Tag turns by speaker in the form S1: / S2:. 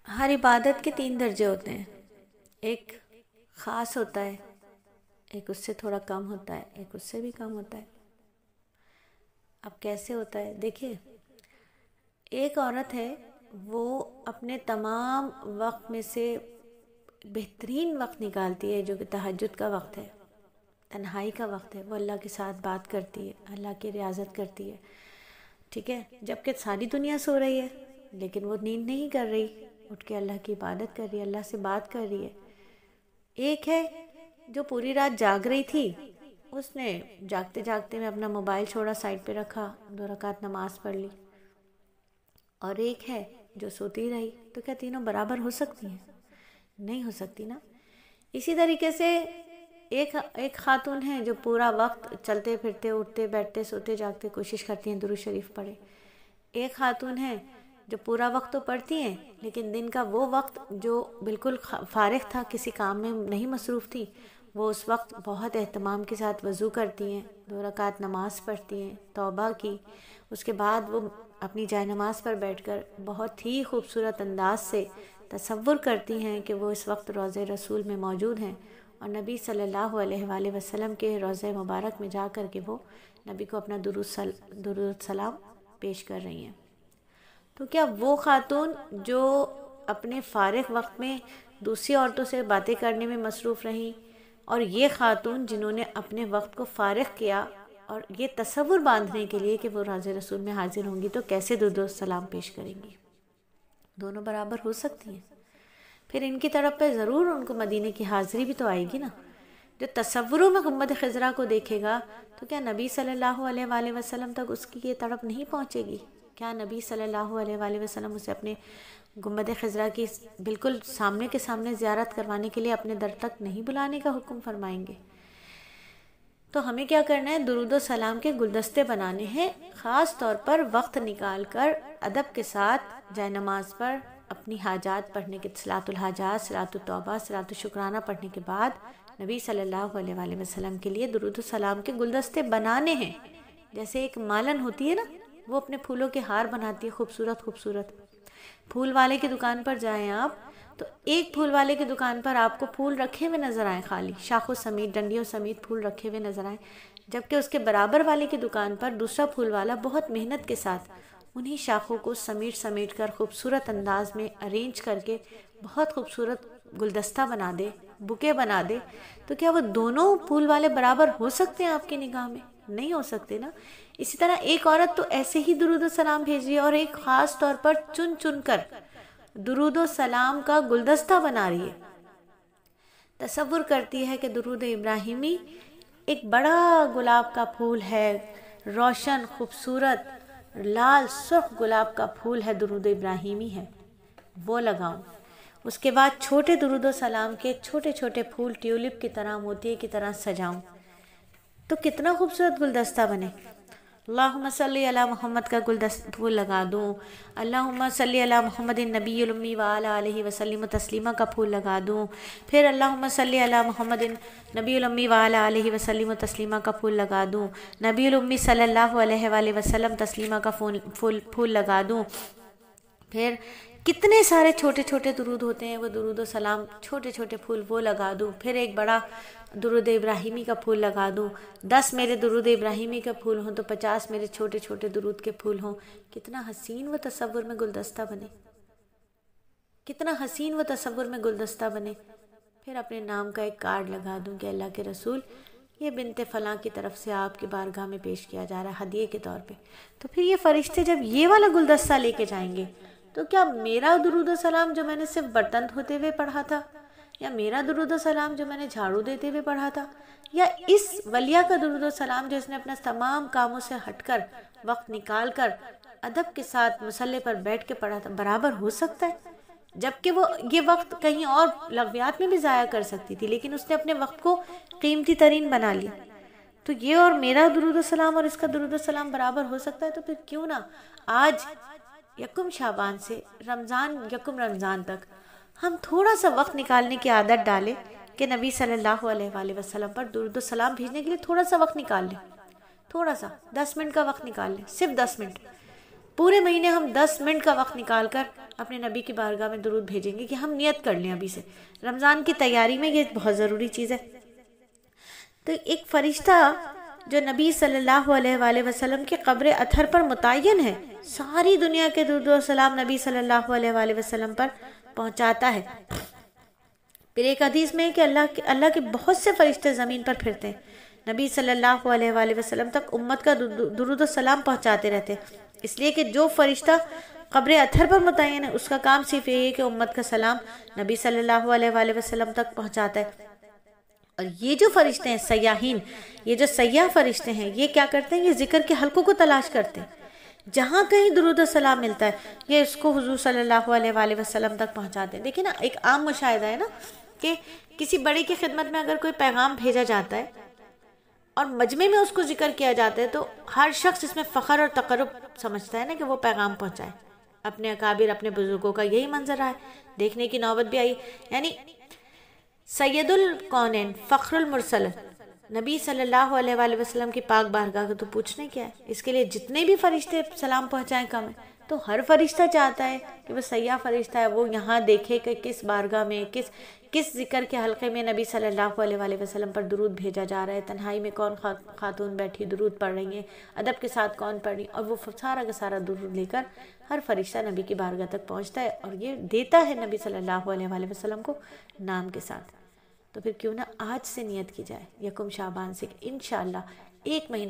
S1: ہر عبادت کے 3 درجے ہوتے ہیں. ایک خاص ہوتا ہے، ایک اس سے تھوڑا کم ہوتا ہے، ایک اس سے بھی کم ہوتا ہے. اب کیسے ہوتا ہے دیکھیے، ایک عورت ہے وہ اپنے تمام وقت میں سے بہترین وقت نکالتی ہے جو کہ تہجد کا وقت ہے، تنہائی کا وقت ہے. وہ اللہ کے ساتھ بات کرتی ہے، اللہ کی ریاضت کرتی ہے، ٹھیک ہے، جبکہ ساری دنیا سو رہی ہے لیکن وہ نیند نہیں کر رہی، اٹھ کے اللہ کی عبادت کر رہی ہے، اللہ سے بات کر رہی ہے. ایک ہے جو پوری رات جاگ رہی تھی، اس نے جاگتے جاگتے میں اپنا موبائل چھوڑا، سائڈ پہ رکھا، 2 رکعت نماز پڑھ لی. اور ایک ہے جو سوتی رہی. تو کیا تینوں برابر ہو سکتی ہیں؟ نہیں ہو سکتی نا. اسی طریقے سے ایک خاتون ہے جو پورا وقت چلتے پھرتے، اٹھتے بیٹھتے، سوتے جاگتے کوشش کرتی ہیں درود شریف پڑھے. ایک خاتون ہے جو پورا وقت تو پڑھتی ہیں لیکن دن کا وہ وقت جو بالکل فارغ تھا، کسی کام میں نہیں مصروف تھی، وہ اس وقت بہت اہتمام کے ساتھ وضو کرتی ہیں، 2 رکعت نماز پڑھتی ہیں، توبہ کی. اس کے بعد وہ اپنی جائے نماز پر بیٹھ کر بہت ہی خوبصورت انداز سے تصور کرتی ہیں کہ وہ اس وقت روضہ رسول میں موجود ہیں اور نبی صلی اللہ علیہ وآلہ وسلم کے روضہ مبارک میں جا کر کے وہ نبی کو اپنا درود سلام پیش کر رہی ہیں. تو کیا وہ خاتون جو اپنے فارغ وقت میں دوسری عورتوں سے باتیں کرنے میں مصروف رہیں، اور یہ خاتون جنہوں نے اپنے وقت کو فارغ کیا اور یہ تصور باندھنے کے لیے کہ وہ روضہ رسول میں حاضر ہوں گی، تو کیسے درود و سلام پیش کریں گی؟ دونوں برابر ہو سکتی ہیں؟ پھر ان کی طرف پہ ضرور ان کو مدینے کی حاضری بھی تو آئے گی نا. جو تصوروں میں گنبد خضرا کو دیکھے گا تو کیا نبی صلی اللہ علیہ وآلہ وسلم تک اس کی یہ طرف نہیں پہنچے گی؟ کیا نبی صلی اللہ علیہ وآلہ وسلم اسے اپنے گنبد خضرا کی بالکل سامنے کے سامنے زیارت کروانے کے لیے اپنے در تک نہیں بلانے کا حکم فرمائیں گے؟ تو ہمیں کیا کرنا ہے؟ درود و سلام کے گلدستے بنانے ہیں، خاص طور پر وقت نکال کر ادب کے ساتھ جائے نماز پر اپنی حاجات پڑھنے کے، صلاۃ الحاجات، صلاۃ التوبہ، صلاۃ الشکرانہ پڑھنے کے بعد نبی صلی اللہ علیہ وآلہ وسلم کے لیے درود و سلام کے گلدستے بنانے ہیں. جیسے ایک مالن ہوتی ہے نا، وہ اپنے پھولوں کے ہار بناتی ہے خوبصورت خوبصورت. پھول والے کی دکان پر جائیں آپ تو ایک پھول والے کی دکان پر آپ کو پھول رکھے ہوئے نظر آئیں، خالی شاخوں سمیت، ڈنڈیوں سمیت پھول رکھے ہوئے نظر آئیں، جبکہ اس کے برابر والے کی دکان پر دوسرا پھول والا بہت محنت کے ساتھ انہی شاخوں کو سمیٹ کر خوبصورت انداز میں ارینج کر کے بہت خوبصورت گلدستہ بنا دے، بکے بنا دے. تو کیا وہ دونوں پھول والے برابر ہو سکتے ہیں آپ کی نگاہ میں؟ نہیں ہو سکتے نا. اسی طرح ایک عورت تو ایسے ہی درود و سلام بھیج رہی ہے اور ایک خاص طور پر چن کر درود و سلام کا گلدستہ بنا رہی ہے. تصور کرتی ہے کہ درود ابراہیمی ایک بڑا گلاب کا پھول ہے، روشن خوبصورت لال سرخ گلاب کا پھول ہے، درود ابراہیمی ہے، وہ لگاؤں. اس کے بعد چھوٹے درود و سلام کے چھوٹے چھوٹے پھول ٹیولپ کی طرح، موتی کی طرح سجاؤں، تو کتنا خوبصورت گلدستہ بنے. اللہم صلی علی محمد کا گلدستہ پھول لگا دوں، اللہم صلی علی محمد النبی الامی وعلی آلہ وسلم تسلیمہ کا پھول لگا دوں، پھر اللہم صلی علی محمد نبی الامی وعلی آلہ وسلم تسلیمہ کا پھول لگا دوں، نبی الامی صلی اللہ علیہ وآلہ وسلم تسلیمہ کا پھول لگا دوں. پھر کتنے سارے چھوٹے چھوٹے درود ہوتے ہیں، وہ درود و سلام چھوٹے چھوٹے پھول وہ لگا دوں. پھر ایک بڑا درود ابراہیمی کا پھول لگا دوں. 10 میرے درود ابراہیمی کے پھول ہوں تو 50 میرے چھوٹے چھوٹے درود کے پھول ہوں. کتنا حسین وہ تصور میں گلدستہ بنے، کتنا حسین وہ تصور میں گلدستہ بنے. پھر اپنے نام کا ایک کارڈ لگا دوں کہ اللہ کے رسول یہ بنت فلاں کی طرف سے آپ کی بارگاہ میں پیش کیا جا رہا ہے ہدیے کے طور پہ. تو پھر یہ فرشتے جب یہ والا گلدستہ لے کے جائیں گے تو کیا میرا درود و سلام جو میں نے صرف برتن دھوتے ہوئے پڑھا تھا، یا میرا درود و سلام جو میں نے جھاڑو دیتے ہوئے پڑھا تھا، یا اس ولیہ کا درود و سلام جو اس نے اپنا تمام کاموں سے ہٹ کر وقت نکال کر ادب کے ساتھ مصلی پر بیٹھ کے پڑھا تھا، برابر ہو سکتا ہے؟ جبکہ وہ یہ وقت کہیں اور لغویات میں بھی ضائع کر سکتی تھی، لیکن اس نے اپنے وقت کو قیمتی ترین بنا لیا. تو یہ اور میرا درود و سلام اور اس کا درود و سلام برابر ہو سکتا ہے؟ تو پھر کیوں نہ آج یکم شعبان سے یکم رمضان تک ہم تھوڑا سا وقت نکالنے کی عادت ڈالیں کہ نبی صلی اللہ علیہ وآلہ وسلم پر درود و سلام بھیجنے کے لیے تھوڑا سا وقت نکال لیں، تھوڑا سا 10 منٹ کا وقت نکال لیں، صرف 10 منٹ. پورے مہینے ہم 10 منٹ کا وقت نکال کر اپنے نبی کی بارگاہ میں درود بھیجیں گے کہ ہم نیت کر لیں ابھی سے. رمضان کی تیاری میں یہ بہت ضروری چیز ہے. تو ایک فرشتہ جو نبی صلی اللہ علیہ وآلہ وسلم کے قبر اطہر پر متعین ہے، ساری دنیا کے درود و سلام نبی صلی اللہ علیہ وآلہ وسلم پر پہنچاتا ہے. پھر ایک حدیث میں ہے کہ اللہ کے بہت سے فرشتے زمین پر پھرتے ہیں، نبی صلی اللہ علیہ وآلہ وسلم تک امت کا درود و سلام پہنچاتے رہتے ہیں. اس لیے کہ جو فرشتہ قبر اطہر پر متعین ہے اس کا کام صرف یہ ہے کہ امت کا سلام نبی صلی اللہ علیہ وآلہ وسلم تک پہنچاتا ہے. اور یہ جو فرشتے ہیں سیاحین، یہ جو سیاح فرشتے ہیں، یہ کیا کرتے ہیں؟ یہ ذکر کے حلقوں کو تلاش کرتے ہیں. جہاں کہیں درود و سلام ملتا ہے یہ اس کو حضور صلی اللہ علیہ وآلہ وسلم تک پہنچاتے ہیں. دیکھیں نا، ایک عام مشاہدہ ہے نا کہ کسی بڑے کی خدمت میں اگر کوئی پیغام بھیجا جاتا ہے اور مجمع میں اس کو ذکر کیا جاتا ہے تو ہر شخص اس میں فخر اور تقرب سمجھتا ہے نا کہ وہ پیغام پہنچائے. اپنے اکابر، اپنے بزرگوں کا یہی منظر ہے، دیکھنے کی نوبت بھی آئی. یعنی سید الکونین، فخر المرسل نبی صلی اللہ علیہ وآلہ وسلم کی پاک بارگاہ کا تو پوچھنے کیا ہے. اس کے لیے جتنے بھی فرشتے سلام پہنچائیں کم ہے. تو ہر فرشتہ چاہتا ہے کہ وہ سیاح فرشتہ ہے، وہ یہاں دیکھے کہ کس بارگاہ میں کس ذکر کے حلقے میں نبی صلی اللہ علیہ وآلہ وسلم پر درود بھیجا جا رہا ہے، تنہائی میں کون خاتون بیٹھی درود پڑھ رہی ہیں، ادب کے ساتھ کون پڑھ رہی، اور وہ سارا کا سارا درود لے کر ہر فرشتہ نبی کی بارگاہ تک پہنچتا ہے اور یہ دیتا ہے نبی صلی اللہ علیہ وآلہ وسلم کو نام کے ساتھ. تو پھر کیوں نہ آج سے نیت کی جائے، یکم شعبان سے انشاءاللہ ایک مہینہ